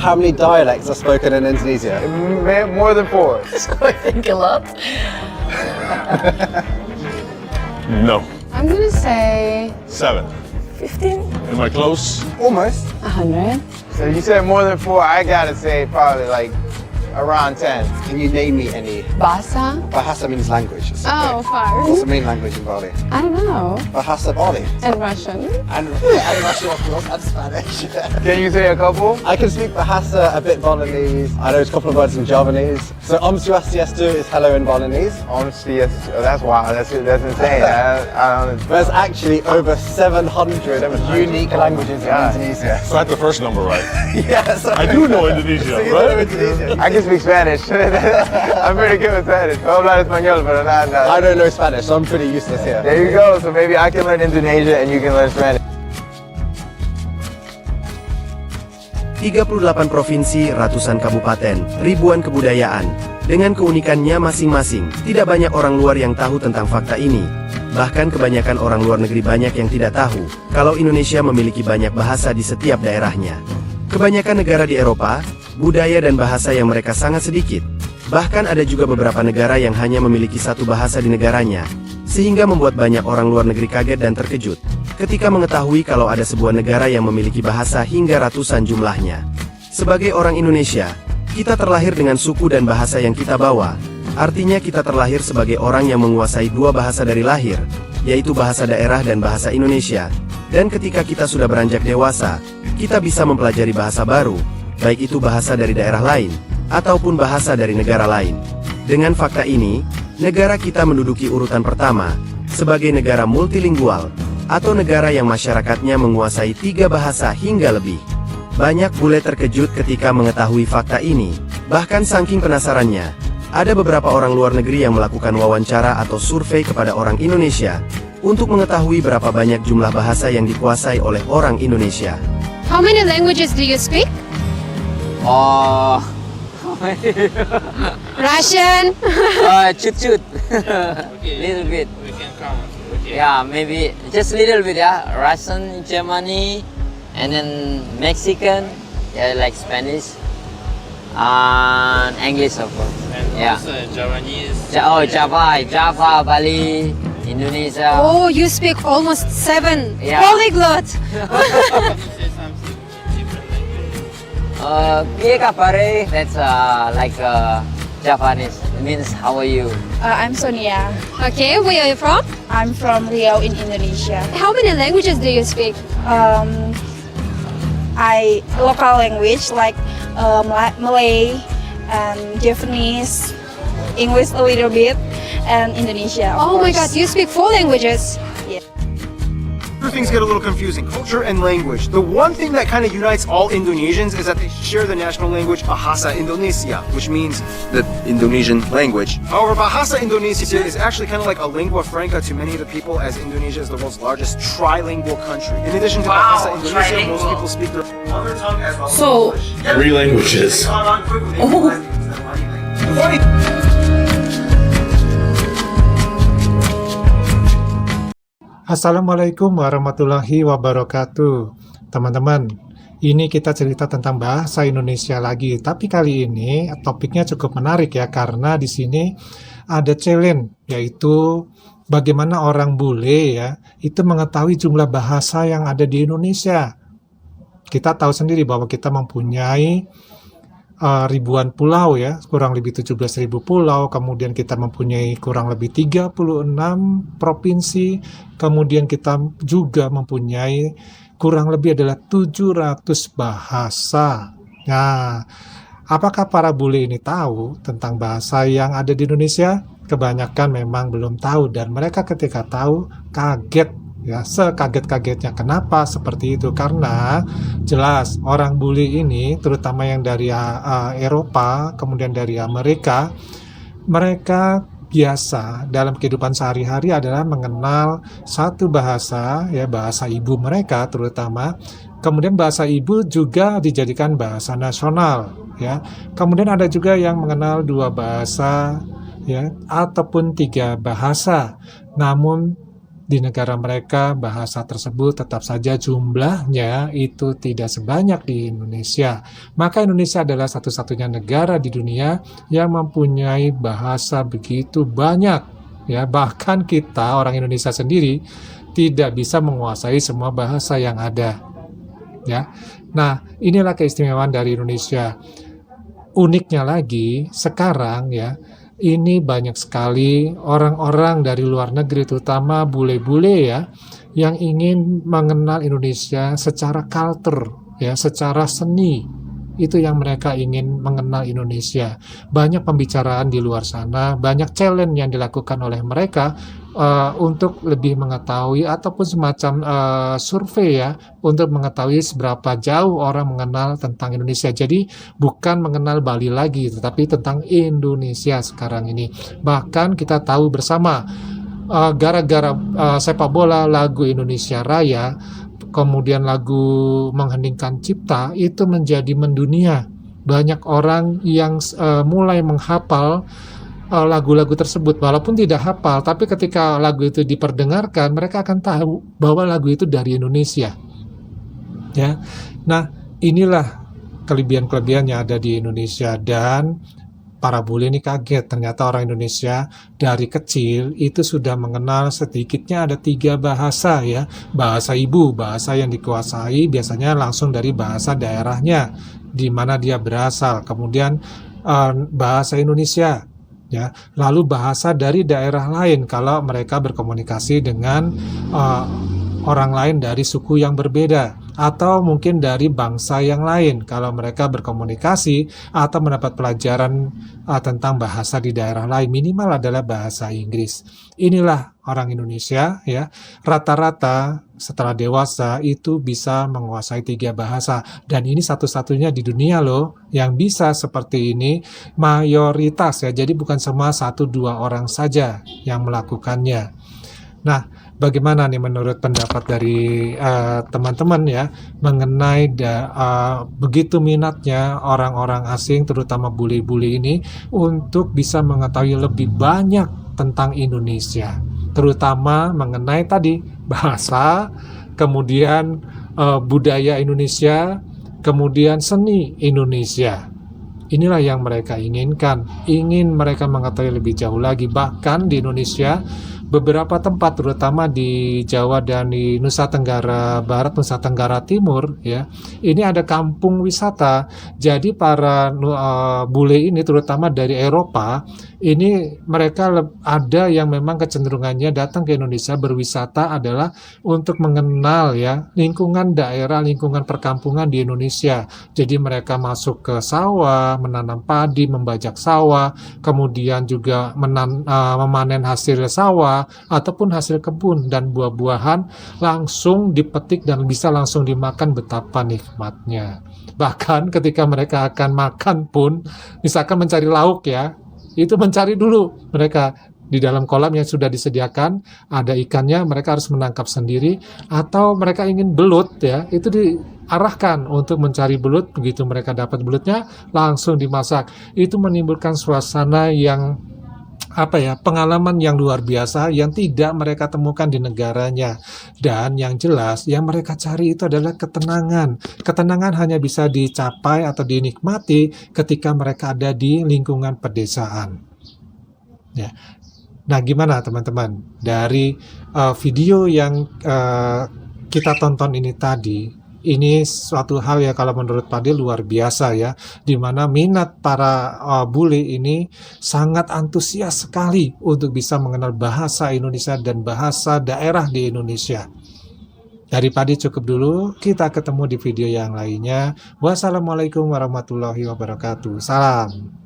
How many dialects are spoken in Indonesia? More than 4. So I think a lot. No. I'm gonna say 7. 15? Am I close? Almost. 100. So you said more than 4. I gotta say probably like around 10. Can you name me any? Bahasa? Bahasa means language. Oh, What's the far. main language in Bali? I don't know. Bahasa Bali. And Russian. And Russian, of course, and Spanish. Can you say a couple? I can speak Bahasa, a bit Balinese. I know a couple of words in Javanese. So Om Swastiastu is hello in Balinese. Honestly, that's wild. That's insane. I don't. There's actually over 700 unique languages in Yeah. Indonesia. So I had the first number right. Yeah, so I do know Indonesia, So you know right? Indonesian. I can speak Spanish. I'm pretty good with Spanish. Puedo hablar español, pero nada. I don't know Spanish, so I'm pretty useless here. There you go. So maybe I can learn Indonesia and you can learn Spanish. 38 provinsi, ratusan kabupaten, ribuan kebudayaan. Dengan keunikannya masing-masing, tidak banyak orang luar yang tahu tentang fakta ini. Bahkan kebanyakan orang luar negeri banyak yang tidak tahu, kalau Indonesia memiliki banyak bahasa di setiap daerahnya. Kebanyakan negara di Eropa, budaya dan bahasa yang mereka sangat sedikit. Bahkan ada juga beberapa negara yang hanya memiliki satu bahasa di negaranya, sehingga membuat banyak orang luar negeri kaget dan terkejut ketika mengetahui kalau ada sebuah negara yang memiliki bahasa hingga ratusan jumlahnya. Sebagai orang Indonesia, kita terlahir dengan suku dan bahasa yang kita bawa. Artinya kita terlahir sebagai orang yang menguasai dua bahasa dari lahir, yaitu bahasa daerah dan bahasa Indonesia. Dan ketika kita sudah beranjak dewasa, kita bisa mempelajari bahasa baru, baik itu bahasa dari daerah lain, ataupun bahasa dari negara lain. Dengan fakta ini, negara kita menduduki urutan pertama, sebagai negara multilingual, atau negara yang masyarakatnya menguasai 3 bahasa hingga lebih. Banyak bule terkejut ketika mengetahui fakta ini, bahkan saking penasarannya, ada beberapa orang luar negeri yang melakukan wawancara atau survei kepada orang Indonesia, untuk mengetahui berapa banyak jumlah bahasa yang dikuasai oleh orang Indonesia. How many languages do you speak? Oh, Russian. Chut. Little bit. We can count. Yeah, maybe just little bit. Yeah, Russian, Germany, and then Mexican. Yeah, like Spanish, and English of course. And Yeah. also Javanese. Java, Bali, Indonesia. Oh, you speak almost 7. Yeah. Polyglot. Can you say something different language? Piye kabare? That's like Japanese. It means how are you? I'm Sonia. Okay, where are you from? I'm from Riau in Indonesia. How many languages do you speak? I local language like Malay and Japanese, English a little bit, and Indonesia. of Oh my course. god, you speak 4 languages. Things get a little confusing. Culture and language. The one thing that kind of unites all Indonesians is that they share the national language Bahasa Indonesia, which means the Indonesian language. However, Bahasa Indonesia is actually kind of like a lingua franca to many of the people, as Indonesia is the world's largest trilingual country. In addition to Bahasa Indonesia, most people speak their mother tongue as well as So, English. 3 languages. Funny. Assalamualaikum warahmatullahi wabarakatuh. Teman-teman, ini kita cerita tentang bahasa Indonesia lagi. Tapi kali ini topiknya cukup menarik ya, karena di sini ada challenge, yaitu bagaimana orang bule ya itu mengetahui jumlah bahasa yang ada di Indonesia. Kita tahu sendiri bahwa kita mempunyai ribuan pulau ya, kurang lebih 17.000 pulau, kemudian kita mempunyai kurang lebih 36 provinsi, kemudian kita juga mempunyai kurang lebih adalah 700 bahasa. Nah, apakah para bule ini tahu tentang bahasa yang ada di Indonesia? Kebanyakan memang belum tahu, dan mereka ketika tahu kaget. Ya, sekaget-kagetnya. Kenapa seperti itu? Karena jelas orang bule ini, terutama yang dari Eropa, kemudian dari Amerika, mereka biasa dalam kehidupan sehari-hari adalah mengenal satu bahasa, ya bahasa ibu mereka terutama. Kemudian bahasa ibu juga dijadikan bahasa nasional, ya. Kemudian ada juga yang mengenal 2 bahasa, ya, ataupun 3 bahasa. Namun di negara mereka bahasa tersebut tetap saja jumlahnya itu tidak sebanyak di Indonesia. Maka Indonesia adalah satu-satunya negara di dunia yang mempunyai bahasa begitu banyak. Ya, bahkan kita orang Indonesia sendiri tidak bisa menguasai semua bahasa yang ada. Ya. Nah, inilah keistimewaan dari Indonesia. Uniknya lagi sekarang ya, ini banyak sekali orang-orang dari luar negeri, terutama bule-bule ya, yang ingin mengenal Indonesia secara culture, ya, secara seni. Itu yang mereka ingin mengenal Indonesia. Banyak pembicaraan di luar sana, banyak challenge yang dilakukan oleh mereka untuk lebih mengetahui ataupun semacam survei ya, untuk mengetahui seberapa jauh orang mengenal tentang Indonesia. Jadi bukan mengenal Bali lagi, tetapi tentang Indonesia sekarang ini. Bahkan kita tahu bersama gara-gara sepak bola, lagu Indonesia Raya, kemudian lagu Mengheningkan Cipta itu menjadi mendunia. Banyak orang yang mulai menghafal lagu-lagu tersebut, walaupun tidak hafal, tapi ketika lagu itu diperdengarkan, mereka akan tahu bahwa lagu itu dari Indonesia. Ya, nah inilah kelebihan-kelebihan yang ada di Indonesia, dan para bule ini kaget, ternyata orang Indonesia dari kecil itu sudah mengenal sedikitnya ada 3 bahasa ya. Bahasa ibu, bahasa yang dikuasai biasanya langsung dari bahasa daerahnya di mana dia berasal. Kemudian bahasa Indonesia ya, lalu bahasa dari daerah lain kalau mereka berkomunikasi dengan orang lain dari suku yang berbeda, atau mungkin dari bangsa yang lain kalau mereka berkomunikasi atau mendapat pelajaran tentang bahasa di daerah lain, minimal adalah bahasa Inggris. Inilah orang Indonesia ya, rata-rata setelah dewasa itu bisa menguasai 3 bahasa, dan ini satu-satunya di dunia loh yang bisa seperti ini, mayoritas ya, jadi bukan semua 1-2 orang saja yang melakukannya. Nah, bagaimana nih menurut pendapat dari teman-teman ya mengenai begitu minatnya orang-orang asing, terutama bule-bule ini, untuk bisa mengetahui lebih banyak tentang Indonesia, terutama mengenai tadi bahasa, kemudian budaya Indonesia, kemudian seni Indonesia. Inilah yang mereka inginkan, ingin mereka mengetahui lebih jauh lagi. Bahkan di Indonesia beberapa tempat, terutama di Jawa dan di Nusa Tenggara Barat, Nusa Tenggara Timur ya, ini ada kampung wisata. Jadi para bule ini terutama dari Eropa ini, mereka ada yang memang kecenderungannya datang ke Indonesia berwisata adalah untuk mengenal ya lingkungan daerah, lingkungan perkampungan di Indonesia. Jadi mereka masuk ke sawah, menanam padi, membajak sawah, kemudian juga memanen hasil sawah ataupun hasil kebun dan buah-buahan, langsung dipetik dan bisa langsung dimakan. Betapa nikmatnya. Bahkan ketika mereka akan makan pun, misalkan mencari lauk ya, itu mencari dulu mereka di dalam kolam yang sudah disediakan, ada ikannya, mereka harus menangkap sendiri, atau mereka ingin belut ya, itu diarahkan untuk mencari belut. Begitu mereka dapat belutnya, langsung dimasak. Itu menimbulkan suasana yang pengalaman yang luar biasa yang tidak mereka temukan di negaranya. Dan yang jelas yang mereka cari itu adalah ketenangan. Ketenangan hanya bisa dicapai atau dinikmati ketika mereka ada di lingkungan pedesaan. Ya. Nah, gimana teman-teman? Dari video yang kita tonton ini tadi, ini suatu hal ya kalau menurut Pade luar biasa ya, di mana minat para bule ini sangat antusias sekali untuk bisa mengenal bahasa Indonesia dan bahasa daerah di Indonesia. Dari Pade cukup dulu, kita ketemu di video yang lainnya. Wassalamualaikum warahmatullahi wabarakatuh. Salam.